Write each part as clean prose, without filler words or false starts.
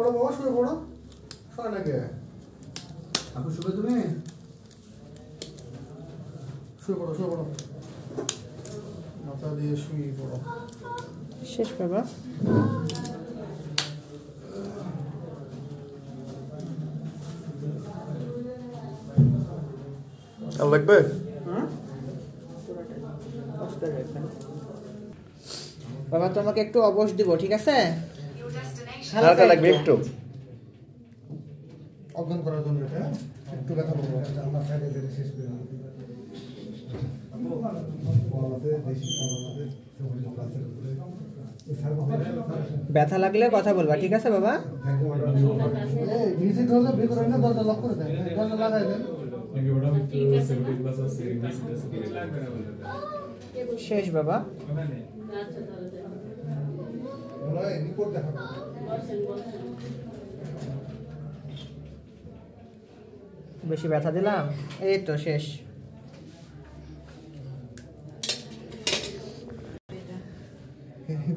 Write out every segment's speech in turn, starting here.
পড়ো বাবা, শুয়ে পড়ো। শোয় নাকি আপু? শুবে তুমি? শুয়ে পড়ো, শুয়ে পড়ো, মাথা দিয়ে শুয়ে পড়ো। শেষ বাবা। আর লাগবে? বাবা তোমাকে একটু অবশ দিব, ঠিক আছে? হালকা লাগবে একটু অজ্ঞান করার জন্য। এটা একটু ব্যথা করবো আমার সাইডে যেটা শেষ করে ব্যথা লাগলে কথা বলবা, ঠিক আছে বাবা? ভিজিট হলে ভিতরে না দরজা লক করে দেন, দরজা লাগাই দেন। শেষ বাবা। রিপোর্ট দেখা বেশি ব্যথা দিলাম, এই তো শেষ।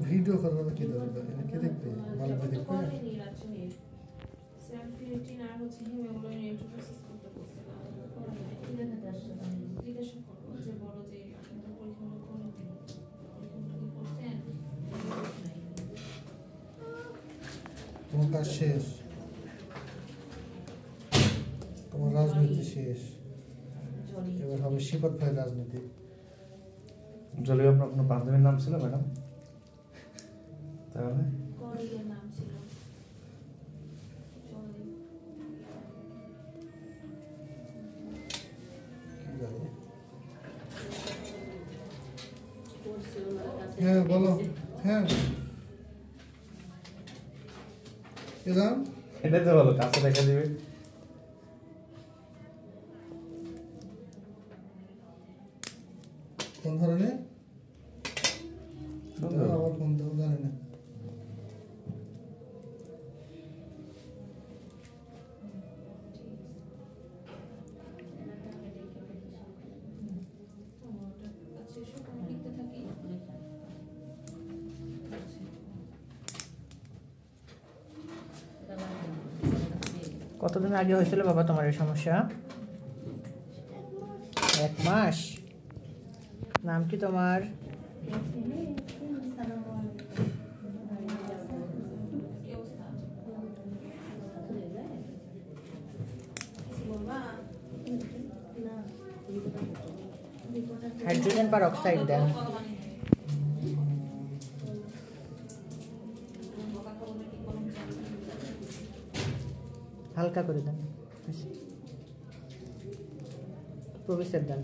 ভিডিও করার কি দরকার? কে দেখবে? ভালো করে দেখবে। তোমার কাজ শেষ, তোমার রাজনীতি শেষ, এবার হবে শিপত ভাই রাজনীতি। জলি আপনার কোনো বান্ধবীর নাম ছিল ম্যাডাম? তাহলে হ্যাঁ বলো। হ্যাঁ এটাই তো বলো, কাছে দেখা দিবে। কোন ধরনের? আবার কোন ধরনের? কতদিন আগে হয়েছিল বাবা তোমার এই সমস্যা? 1 মাস। নাম কি তোমার? হাইড্রোজেন পারঅক্সাইড দেন। হালকা করে দেন, প্রবেশের দেন।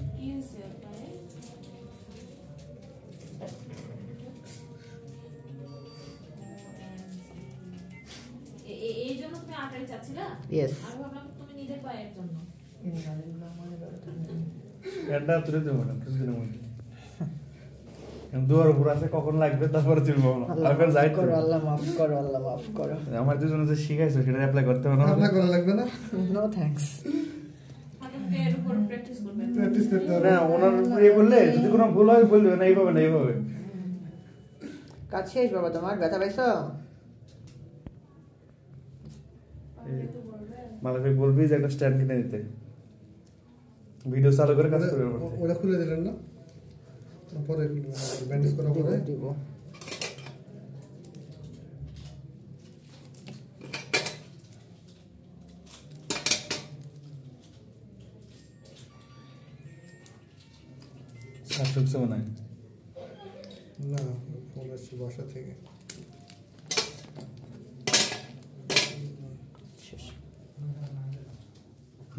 এই জন্য তুমি আটারি চাচ্ছিলা? ইয়েস। আমি ভাবলাম তুমি নিজের পায়ের জন্য। এটা তুলে দেবো ম্যাডাম কিছুদিনের মধ্যে। দুয়ার উপর আছে, কখন লাগবে তারপরে চলবো। আল্লাহ করো, আল্লাহ মাফ করো, আল্লাহ মাফ করো। আমার দুজনে যে শিখাইছো সেটা অ্যাপ্লাই করতে হবে না? আপনার করা লাগবে না। No thanks. আপনি এর উপর প্র্যাকটিস করবেন। প্র্যাকটিস করতে হবে না, ওনার ইয়ে বললে যদি কোনো ভুল হয় বলবে না, এইভাবে না এইভাবে। কাজ শেষ বাবা তোমার? ব্যথা পাইছো? মালিক বলবি যে একটা স্ট্যান্ড কিনে দিতে, ভিডিও চালু করে কাজ করবে। ওটা খুলে দিলেন না? পরে ব্যান্ডেজ করার পরে দিব। শ্বাস ঢুকছে মনে হয় না, ফোন আসছে বাসা থেকে।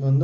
বন্ধ।